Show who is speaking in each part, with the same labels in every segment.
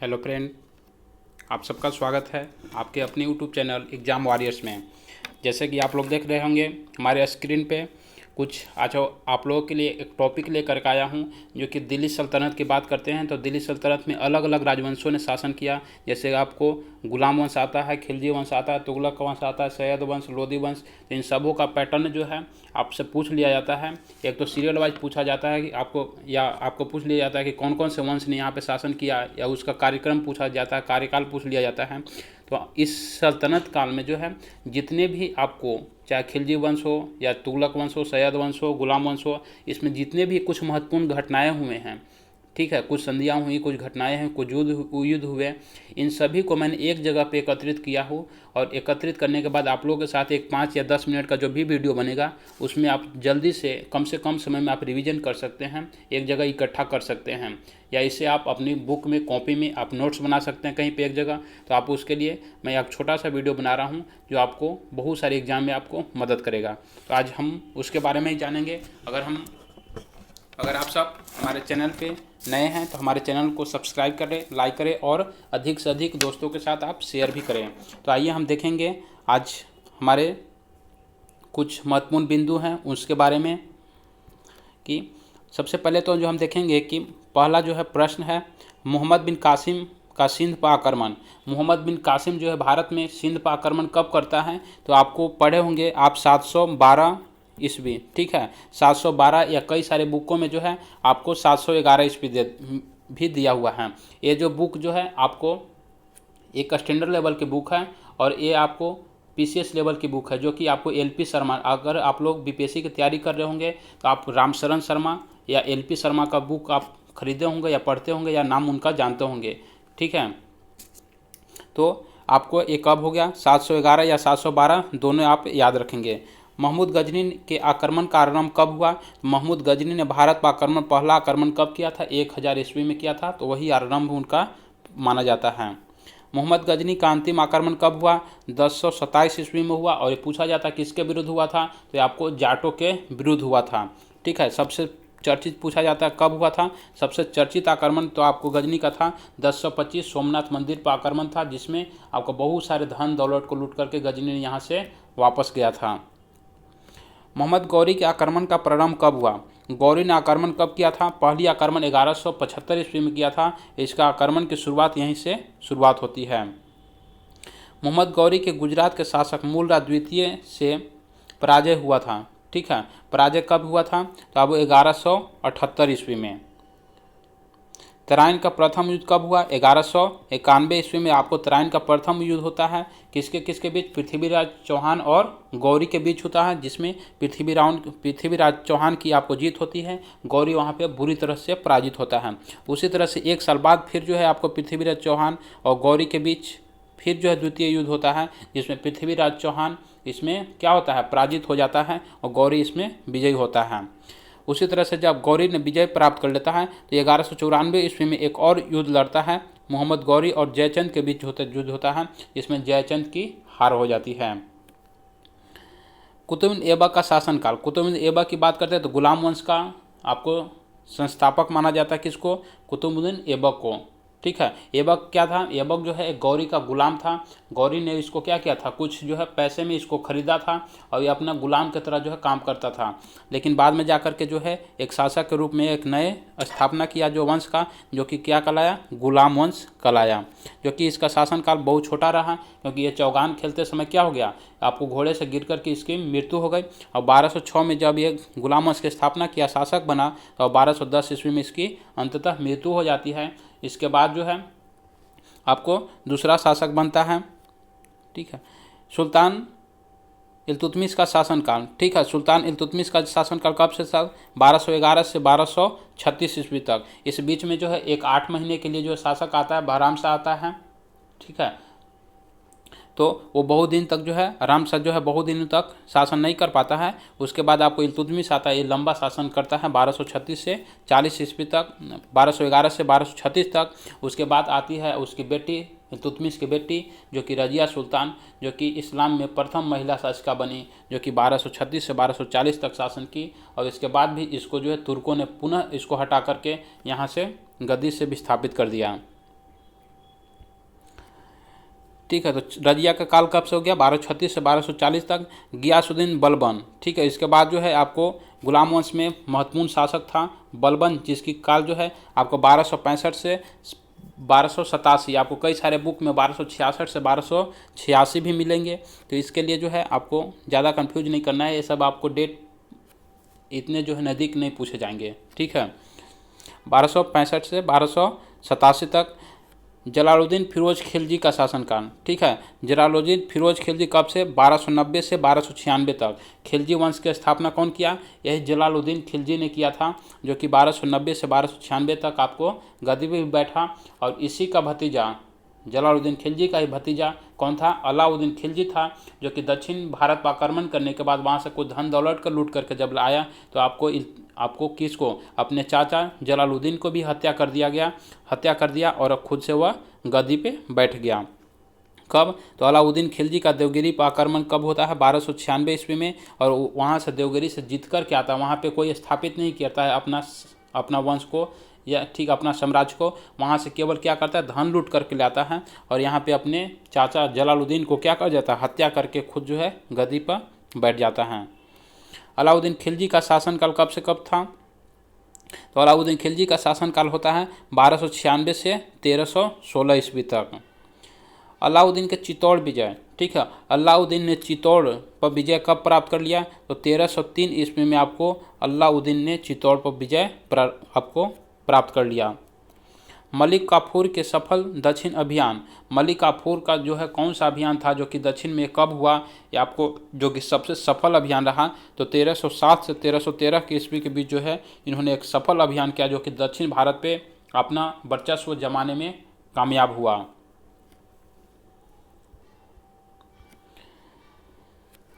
Speaker 1: Hello friend, आप सबका स्वागत है आपके अपने यूट्यूब चैनल एग्ज़ाम वॉरियर्स में। जैसे कि आप लोग देख रहे होंगे हमारे स्क्रीन पे कुछ आज आप लोगों के लिए एक टॉपिक लेकर के आया हूँ जो कि दिल्ली सल्तनत की बात करते हैं। तो दिल्ली सल्तनत में अलग अलग राजवंशों ने शासन किया। जैसे आपको गुलाम वंश आता है, खिलजी वंश आता है, तुगलक वंश आता है, सैयद वंश, लोदी वंश। तो इन सबों का पैटर्न जो है आपसे पूछ लिया जाता है। एक तो सीरियल वाइज पूछा जाता है कि आपको पूछ लिया जाता है कि कौन कौन से वंश ने यहाँ पे शासन किया, या उसका कार्यक्रम पूछा जाता है, कार्यकाल पूछ लिया जाता है। तो इस सल्तनत काल में जो है जितने भी आपको चाहे खिलजी वंश हो या तुगलक वंश हो, सैयद वंश हो, गुलाम वंश हो, इसमें जितने भी कुछ महत्वपूर्ण घटनाएं हुए हैं, ठीक है, कुछ संधियाँ हुई, कुछ घटनाएं हैं, कुछ युद्ध हुए, इन सभी को मैंने एक जगह पे एकत्रित किया हूँ। और एकत्रित करने के बाद आप लोगों के साथ एक 5 या 10 मिनट का जो भी वीडियो बनेगा उसमें आप जल्दी से कम समय में आप रिवीजन कर सकते हैं, एक जगह इकट्ठा कर सकते हैं, या इसे आप अपनी बुक में, कॉपी में आप नोट्स बना सकते हैं कहीं पे एक जगह। तो आप उसके लिए मैं एक छोटा सा वीडियो बना रहा हूँ जो आपको बहुत सारे एग्जाम में आपको मदद करेगा। तो आज हम उसके बारे में ही जानेंगे। अगर आप सब हमारे चैनल पे नए हैं तो हमारे चैनल को सब्सक्राइब करें, लाइक करें और अधिक से अधिक दोस्तों के साथ आप शेयर भी करें। तो आइए हम देखेंगे आज हमारे कुछ महत्वपूर्ण बिंदु हैं उसके बारे में। कि सबसे पहले तो जो हम देखेंगे कि पहला जो है प्रश्न है, मोहम्मद बिन कासिम का सिंध पर आक्रमण। मोहम्मद बिन कासिम जो है भारत में सिंध पर आक्रमण कब करता है? तो आपको पढ़े होंगे आप 712 ईस्वी, ठीक है, 712, या कई सारे बुकों में जो है आपको 711 ईस्वी भी दिया हुआ है। ये जो बुक जो है आपको एक स्टैंडर्ड लेवल की बुक है और ये आपको पीसीएस लेवल की बुक है, जो कि आपको एलपी शर्मा, अगर आप लोग बीपीएससी की तैयारी कर रहे होंगे तो आप रामशरण शर्मा या एलपी शर्मा का बुक आप खरीदे होंगे या पढ़ते होंगे या नाम उनका जानते होंगे, ठीक है। तो आपको एक कब हो गया 711 या 712, दोनों आप याद रखेंगे। महमूद गजनी के आक्रमण का आरंभ कब हुआ? महमूद गजनी ने भारत पर आक्रमण, पहला आक्रमण कब किया था? 1000 ईस्वी में किया था, तो वही आरंभ उनका माना जाता है। मोहम्मद गजनी का अंतिम आक्रमण कब हुआ? 1027 ईस्वी में हुआ। और ये पूछा जाता है किसके विरुद्ध हुआ था? तो आपको जाटों के विरुद्ध हुआ था, ठीक है। सबसे चर्चित पूछा जाता है कब हुआ था? सबसे चर्चित आक्रमण तो आपको गजनी का था, 1025 सोमनाथ मंदिर पर आक्रमण था, जिसमें आपको बहुत सारे धन दौलत को लूट करके गजनी ने यहाँ से वापस गया था। मोहम्मद गौरी के आक्रमण का प्रारंभ कब हुआ? गौरी ने आक्रमण कब किया था? पहली आक्रमण 1175 ईस्वी में किया था। इसका आक्रमण की शुरुआत यहीं से शुरुआत होती है। मोहम्मद गौरी के गुजरात के शासक मूलराज द्वितीय से पराजय हुआ था, ठीक है। पराजय कब हुआ था? तो अब 1178 ईस्वी में। तराइन का प्रथम युद्ध कब हुआ? 1191 ईस्वी में आपको तराइन का प्रथम युद्ध होता है। किसके किसके बीच? पृथ्वीराज चौहान और गौरी के बीच होता है, जिसमें पृथ्वीराज चौहान की आपको जीत होती है, गौरी वहाँ पे बुरी तरह से पराजित होता है। उसी तरह से एक साल बाद फिर जो है आपको पृथ्वीराज चौहान और गौरी के बीच फिर जो है द्वितीय युद्ध होता है, जिसमें पृथ्वीराज चौहान इसमें क्या होता है? पराजित हो जाता है और गौरी इसमें विजयी होता है। उसी तरह से जब गौरी ने विजय प्राप्त कर लेता है तो 1194 ईस्वी में एक और युद्ध लड़ता है, मोहम्मद गौरी और जयचंद के बीच युद्ध होता है, जिसमें जयचंद की हार हो जाती है। कुतुबुद्दीन ऐबक का शासनकाल। कुतुबुद्दीन ऐबक की बात करते हैं तो गुलाम वंश का आपको संस्थापक माना जाता है। किसको? कुतुबुद्दीन ऐबक को, ठीक है। ऐबक क्या था? ऐबक जो है एक गौरी का गुलाम था। गौरी ने इसको क्या किया था? कुछ जो है पैसे में इसको खरीदा था और ये अपना गुलाम की तरह जो है काम करता था। लेकिन बाद में जाकर के जो है एक शासक के रूप में एक नए स्थापना किया जो वंश का, जो कि क्या कहलाया? गुलाम वंश कहलाया। जो कि इसका शासनकाल बहुत छोटा रहा, क्योंकि ये चौगान खेलते समय क्या हो गया? आपको घोड़े से गिर करके इसकी मृत्यु हो गई। और 1206 में जब ये गुलाम वंश की स्थापना किया, शासक बना, तो 1210 ईस्वी में इसकी अंततः मृत्यु हो जाती है। इसके बाद जो है आपको दूसरा शासक बनता है, ठीक है, सुल्तान इल्तुतमिश का शासनकाल, ठीक है। सुल्तान इल्तुतमिश का शासनकाल कब से था? 1211 से 1236 ईस्वी तक। इस बीच में जो है एक 8 महीने के लिए जो शासक आता है आराम से आता है, ठीक है। तो वो बहुत दिन तक जो है आराम से जो है बहुत दिनों तक शासन नहीं कर पाता है। उसके बाद आपको इल्तुतमिश आता है, ये लंबा शासन करता है 1236 से 40 ईस्वी तक, 1211 से 1236 तक। उसके बाद आती है उसकी बेटी, इल्तुतमिश की बेटी, जो कि रजिया सुल्तान, जो कि इस्लाम में प्रथम महिला शासिका बनी, जो कि 1236 से 1240 तक शासन की। और इसके बाद भी इसको जो है तुर्कों ने पुनः इसको हटा करके यहाँ से गद्दी से विस्थापित कर दिया। ठीक है। तो रजिया का काल कब से हो गया, 1236 से 1240 तक। गियासुद्दीन बलबन, ठीक है। इसके बाद जो है आपको गुलाम वंश में महत्वपूर्ण शासक था बलबन, जिसकी काल जो है आपको 1265 से 1287, आपको कई सारे बुक में 1266 से 1286 भी मिलेंगे। तो इसके लिए जो है आपको ज़्यादा कंफ्यूज नहीं करना है, ये सब आपको डेट इतने जो है नज़दीक नहीं पूछे जाएंगे, ठीक है। 1265 से 1287 तक। जलालुद्दीन फिरोज खिलजी का शासनकाल, ठीक है। जलालुद्दीन फिरोज खिलजी कब से, 1290 से 1296 तक। खिलजी वंश की स्थापना कौन किया, यही जलालुद्दीन खिलजी ने किया था, जो कि 1290 से 1296 तक आपको गद्दी पे बैठा। और इसी का भतीजा, जलालुद्दीन खिलजी का ही भतीजा कौन था, अलाउद्दीन खिलजी था, जो कि दक्षिण भारत पर आक्रमण करने के बाद वहाँ से कुछ धन दौलत का लूट करके जब आया तो आपको किसको, अपने चाचा जलालुद्दीन को भी हत्या कर दिया और खुद से वह गद्दी पे बैठ गया। कब, तो अलाउद्दीन खिलजी का देवगिरी पर आक्रमण कब होता है, 1296 ईस्वी में। और वहाँ से देवगिरी से जीत कर के आता है, वहाँ पे कोई स्थापित नहीं करता है अपना वंश को या ठीक अपना साम्राज्य को। वहाँ से केवल क्या करता है, धन लूट करके लाता है और यहाँ पे अपने चाचा जलालुद्दीन को क्या कर जाता है, हत्या करके खुद जो है गद्दी पर बैठ जाता है। अलाउद्दीन खिलजी का शासनकाल कब से कब था, तो अलाउद्दीन खिलजी का शासनकाल होता है 1296 से 1316 ईस्वी तक। अलाउद्दीन के चित्तौड़ विजय, ठीक है। अलाउद्दीन ने चित्तौड़ पर विजय कब प्राप्त कर लिया, तो 1303 ईस्वी में आपको अलाउद्दीन ने चित्तौड़ पर विजय आपको प्राप्त कर लिया। मलिक काफूर के सफल दक्षिण अभियान, मलिक काफूर का जो है कौन सा अभियान था जो कि दक्षिण में कब हुआ, ये आपको जो कि सबसे सफल अभियान रहा, तो 1307 से 1313 के ईस्वी के बीच जो है इन्होंने एक सफल अभियान किया जो कि दक्षिण भारत पे अपना वर्चस्व जमाने में कामयाब हुआ।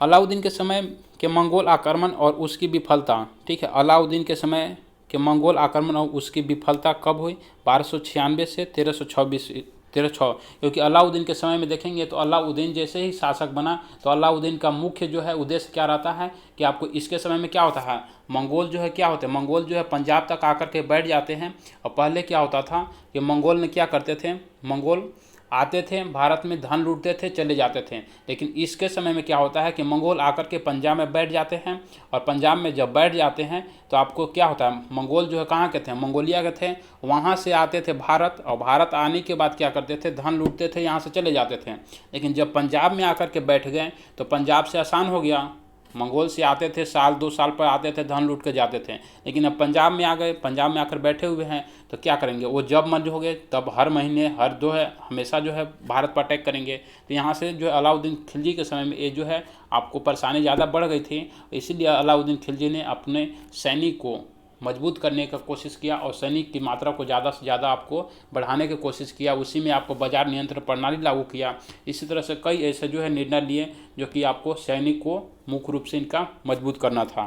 Speaker 1: अलाउद्दीन के समय के मंगोल आक्रमण और उसकी विफलता, ठीक है। अलाउद्दीन के समय के मंगोल आक्रमण और उसकी विफलता कब हुई, 1296 से 1306, क्योंकि अलाउद्दीन के समय में देखेंगे तो अलाउद्दीन जैसे ही शासक बना तो अलाउद्दीन का मुख्य जो है उद्देश्य क्या रहता है कि आपको इसके समय में क्या होता है, मंगोल जो है क्या होते हैं, मंगोल जो है पंजाब तक आकर के बैठ जाते हैं। और पहले क्या होता था कि मंगोल ने क्या करते थे, मंगोल आते थे भारत में, धन लूटते थे, चले जाते थे। लेकिन इसके समय में क्या होता है कि मंगोल आकर के पंजाब में बैठ जाते हैं और पंजाब में जब बैठ जाते हैं तो आपको क्या होता है, मंगोल जो है कहाँ के थे, मंगोलिया के थे, वहाँ से आते थे भारत और भारत आने के बाद क्या करते थे, धन लूटते थे, यहाँ से चले जाते थे। लेकिन जब पंजाब में आकर के बैठ गए तो पंजाब से आसान हो गया, मंगोल से आते थे साल 2 साल पर आते थे, धन लूट के जाते थे। लेकिन अब पंजाब में आ गए, पंजाब में आकर बैठे हुए हैं तो क्या करेंगे, वो जब मन हो गए तब हर महीने हर जो है हमेशा जो है भारत पर अटैक करेंगे। तो यहाँ से जो है अलाउद्दीन खिलजी के समय में ये जो है आपको परेशानी ज़्यादा बढ़ गई थी, इसीलिए अलाउद्दीन खिलजी ने अपने सैनिक को मजबूत करने का कोशिश किया और सैनिक की मात्रा को ज़्यादा से ज़्यादा आपको बढ़ाने की कोशिश किया। उसी में आपको बाजार नियंत्रण प्रणाली लागू किया। इसी तरह से कई ऐसे जो है निर्णय लिए जो कि आपको सैनिक को मुख्य रूप से इनका मजबूत करना था,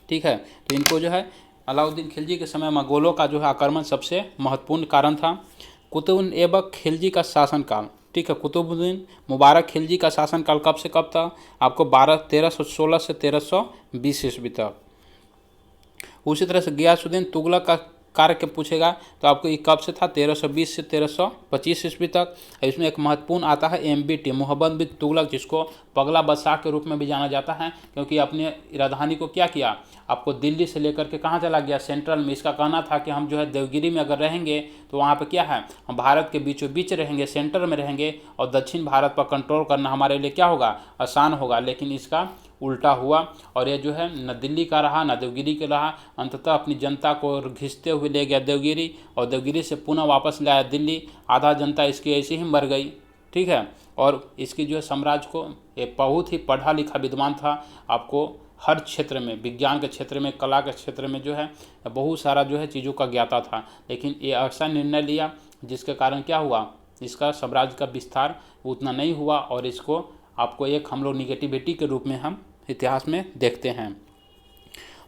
Speaker 1: ठीक है। तो इनको जो है अलाउद्दीन खिलजी के समय मंगोलों का जो है आक्रमण सबसे महत्वपूर्ण कारण था। कुतुबुद्दीन ऐबक खिलजी का शासनकाल, ठीक है। कुतुबुद्दीन मुबारक खिलजी का शासनकाल कब से कब था, आपको 1316 से 1320 ईस्वी तक। उसी तरह से गियासुद्दीन तुगलक का कार्य के पूछेगा तो आपको ये कब से था, 1320 से 1325 ईस्वी तक। इसमें एक महत्वपूर्ण आता है MBT, मोहम्मद बिन तुगलक, जिसको पगला बादशाह के रूप में भी जाना जाता है, क्योंकि अपने राजधानी को क्या किया, आपको दिल्ली से लेकर के कहाँ चला गया, सेंट्रल में। इसका कहना था कि हम जो है देवगिरी में अगर रहेंगे तो वहाँ पे क्या है, हम भारत के बीचों बीच रहेंगे, सेंटर में रहेंगे और दक्षिण भारत पर कंट्रोल करना हमारे लिए क्या होगा, आसान होगा। लेकिन इसका उल्टा हुआ और ये जो है न दिल्ली का रहा न देवगिरी का रहा, अंततः अपनी जनता को घिसते हुए ले गया देवगिरी और देवगिरी से पुनः वापस लाया दिल्ली। आधा जनता इसकी ऐसे ही मर गई, ठीक है। और इसकी जो है साम्राज्य को ये बहुत ही पढ़ा लिखा विद्वान था, आपको हर क्षेत्र में, विज्ञान के क्षेत्र में, कला के क्षेत्र में जो है बहुत सारा जो है चीज़ों का ज्ञाता था। लेकिन ये ऐसा निर्णय लिया जिसके कारण क्या हुआ, इसका साम्राज्य का विस्तार उतना नहीं हुआ और इसको आपको एक हम लोग निगेटिविटी के रूप में हम इतिहास में देखते हैं।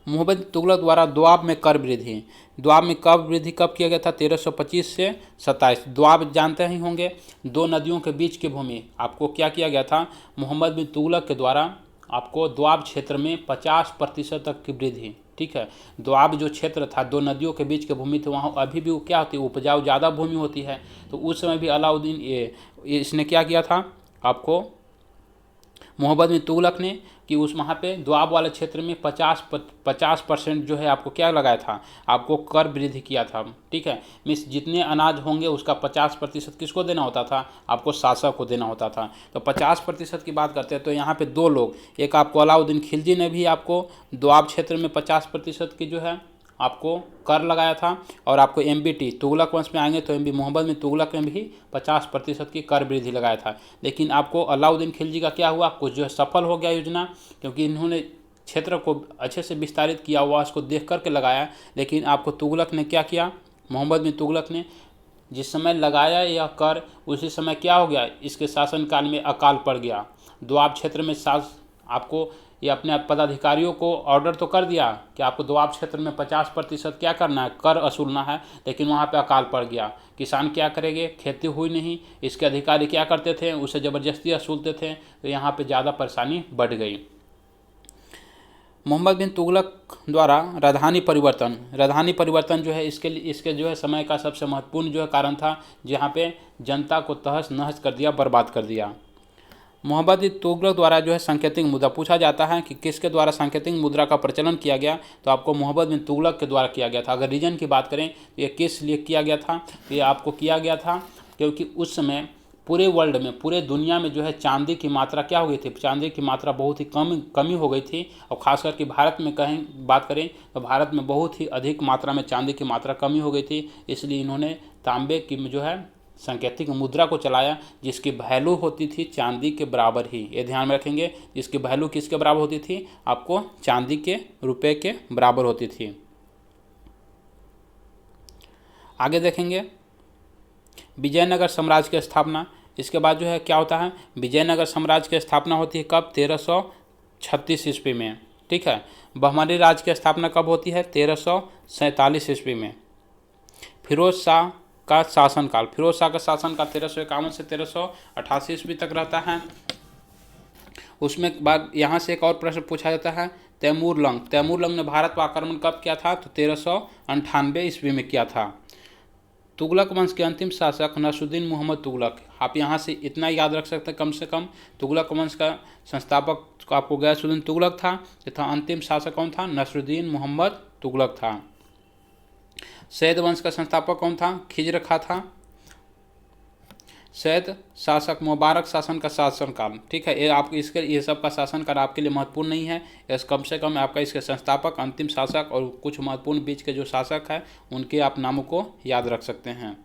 Speaker 1: मोहम्मद तुगलक द्वारा द्वाब में कर वृद्धि, द्वाब में कर वृद्धि कब किया गया था, 1325 से 27। द्वाब जानते ही होंगे, 2 नदियों के बीच की भूमि। आपको क्या किया गया था, मोहम्मद बिन तुगलक के द्वारा आपको द्वाब क्षेत्र में 50% तक की वृद्धि, ठीक है। दोआब जो क्षेत्र था, दो नदियों के बीच की भूमि थी, वहाँ अभी भी वो क्या होती है, उपजाऊ ज़्यादा भूमि होती है। तो उस समय भी अलाउद्दीन इसने क्या किया था, आपको मोहम्मद बिन तुगलक ने, कि उस वहाँ पे दोआब वाले क्षेत्र में 50% जो है आपको क्या लगाया था, आपको कर वृद्धि किया था, ठीक है। मीन्स जितने अनाज होंगे उसका 50% किसको देना होता था, आपको शासक को देना होता था। तो 50% की बात करते हैं तो यहाँ पे दो लोग, एक आपको अलाउद्दीन खिलजी ने भी आपको दोआब क्षेत्र में 50% की जो है आपको कर लगाया था, और आपको MBT तुगलक वंश में आएंगे तो MB मोहम्मद बिन तुगलक ने भी 50% की कर वृद्धि लगाया था। लेकिन आपको अलाउद्दीन खिलजी का क्या हुआ, कुछ जो है सफल हो गया योजना, क्योंकि इन्होंने क्षेत्र को अच्छे से विस्तारित किया हुआ, उसको देख करके लगाया। लेकिन आपको तुगलक ने क्या किया, मोहम्मद बिन तुगलक ने जिस समय लगाया यह कर, उसी समय क्या हो गया, इसके शासनकाल में अकाल पड़ गया। दोआब क्षेत्र में आपको ये अपने पदाधिकारियों को ऑर्डर तो कर दिया कि आपको दोआब क्षेत्र में 50% क्या करना है, कर वसूलना है, लेकिन वहाँ पे अकाल पड़ गया। किसान क्या करेंगे, खेती हुई नहीं, इसके अधिकारी क्या करते थे, उसे ज़बरदस्ती वसूलते थे, तो यहाँ पे ज़्यादा परेशानी बढ़ गई। मोहम्मद बिन तुगलक द्वारा राजधानी परिवर्तन जो है इसके जो है समय का सबसे महत्वपूर्ण जो है कारण था, जहाँ पे जनता को तहस नहस कर दिया, बर्बाद कर दिया। मोहम्मद बिन तुगलक द्वारा जो है सांकेतिक मुद्रा, पूछा जाता है कि किसके द्वारा सांकेतिक मुद्रा का प्रचलन किया गया, तो आपको मोहम्मद बिन तुगलक के द्वारा किया गया था। अगर रीजन की बात करें तो ये किस लिए किया गया था, तो ये आपको किया गया था क्योंकि उस समय पूरे वर्ल्ड में, पूरे दुनिया में जो है चांदी की मात्रा क्या हो गई थी, चांदी की मात्रा बहुत ही कमी हो गई थी। और ख़ास करके भारत में कहीं बात करें तो भारत में बहुत ही अधिक मात्रा में चांदी की मात्रा कमी हो गई थी। इसलिए इन्होंने तांबे की जो है सांकेतिक मुद्रा को चलाया, जिसकी वैल्यू होती थी चांदी के बराबर ही। ये ध्यान में रखेंगे, जिसकी वैल्यू किसके बराबर होती थी, आपको चांदी के, रुपए के बराबर होती थी। आगे देखेंगे विजयनगर साम्राज्य की स्थापना। इसके बाद जो है क्या होता है, विजयनगर साम्राज्य की स्थापना होती है कब, 1336 ईस्वी में, ठीक है। बहमनी राज्य की स्थापना कब होती है, 1347 ईस्वी में। फिरोज शाह का शासनकाल 1351 से 1388 ईस्वी तक रहता है। उसमें बाद यहाँ से एक और प्रश्न पूछा जाता है, तैमूरलंग ने भारत पर आक्रमण कब किया था, तो 1398 ईस्वी में किया था। तुगलक वंश के अंतिम शासक नसरुद्दीन मोहम्मद तुगलक, आप यहाँ से इतना याद रख सकते हैं कम से कम, तुगलक वंश का संस्थापक आपको गयासुद्दीन तुगलक था, तथा अंतिम शासक कौन था, नसरुद्दीन मोहम्मद तुगलक था। सैयद वंश का संस्थापक कौन था, खिज्र खां था। सैयद शासक मुबारक शासन का शासनकाल, ठीक है। ये सब का शासनकाल आपके लिए महत्वपूर्ण नहीं है, कम से कम आपका इसके संस्थापक, अंतिम शासक और कुछ महत्वपूर्ण बीच के जो शासक है उनके आप नामों को याद रख सकते हैं।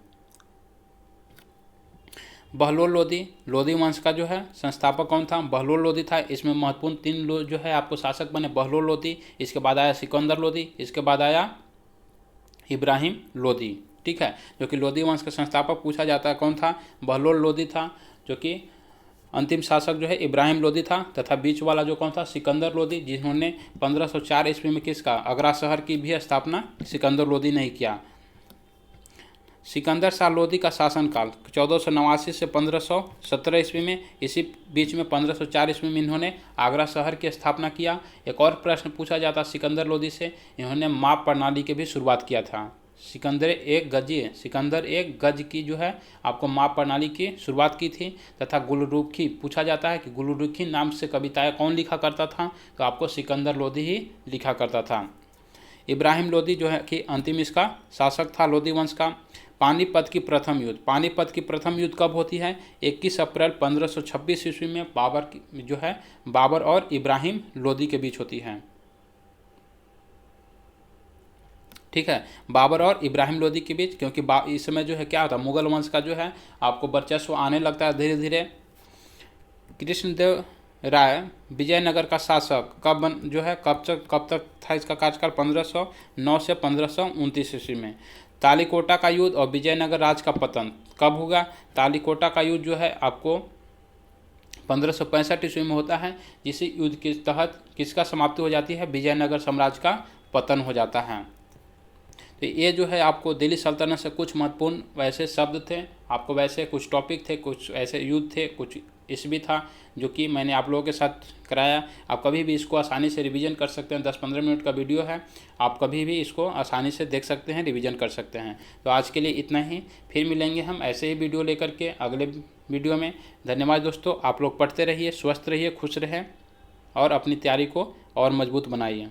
Speaker 1: बहलोल लोधी वंश का जो है संस्थापक कौन था, बहलोल लोधी था। इसमें महत्वपूर्ण 3 लोग जो है आपको शासक बने, बहलोल लोधी, इसके बाद आया सिकंदर लोधी, इसके बाद आया इब्राहिम लोधी, ठीक है। जो कि लोधी वंश का संस्थापक पूछा जाता है कौन था, बहलोल लोधी था। जो कि अंतिम शासक जो है इब्राहिम लोधी था, तथा बीच वाला जो कौन था, सिकंदर लोधी, जिन्होंने 1504 ईस्वी में किसका, आगरा शहर की भी स्थापना सिकंदर लोधी ने किया। सिकंदर शाह लोधी का शासनकाल 1489 से 1517 ईस्वी में, इसी बीच में 1504 ईस्वी में इन्होंने आगरा शहर की स्थापना किया। एक और प्रश्न पूछा जाता सिकंदर लोधी से, इन्होंने माप प्रणाली की भी शुरुआत किया था। सिकंदर एक गज की जो है आपको माप प्रणाली की शुरुआत की थी। तथा गुलरुखी पूछा जाता है कि गुलरुखी नाम से कविताएं कौन लिखा करता था, तो आपको सिकंदर लोधी ही लिखा करता था। इब्राहिम लोधी जो है कि अंतिम इसका शासक था लोधी वंश का। पानीपत की प्रथम युद्ध कब होती है, 21 अप्रैल 1526 ईस्वी में बाबर और इब्राहिम लोधी के बीच होती है, ठीक है। बाबर और इब्राहिम लोधी के बीच, क्योंकि इस समय जो है क्या होता है, मुगल वंश का जो है आपको वर्चस्व आने लगता है धीरे धीरे। कृष्णदेव राय विजयनगर का शासक कब तक था, इसका कार्यकाल 1509 से 1529 ईस्वी में। तालीकोटा का युद्ध और विजयनगर राज का पतन कब होगा, तालीकोटा का युद्ध जो है आपको 1565 ईस्वी में होता है, जिस युद्ध के तहत किसका समाप्ति हो जाती है, विजयनगर साम्राज्य का पतन हो जाता है। तो ये जो है आपको दिल्ली सल्तनत से कुछ महत्वपूर्ण वैसे शब्द थे, आपको वैसे कुछ टॉपिक थे, कुछ ऐसे युद्ध थे, कुछ भी था जो कि मैंने आप लोगों के साथ कराया। आप कभी भी इसको आसानी से रिवीजन कर सकते हैं। 10-15 मिनट का वीडियो है, आप कभी भी इसको आसानी से देख सकते हैं, रिवीजन कर सकते हैं। तो आज के लिए इतना ही, फिर मिलेंगे हम ऐसे ही वीडियो लेकर के अगले वीडियो में। धन्यवाद दोस्तों। आप लोग पढ़ते रहिए, स्वस्थ रहिए, खुश रहें और अपनी तैयारी को और मजबूत बनाइए।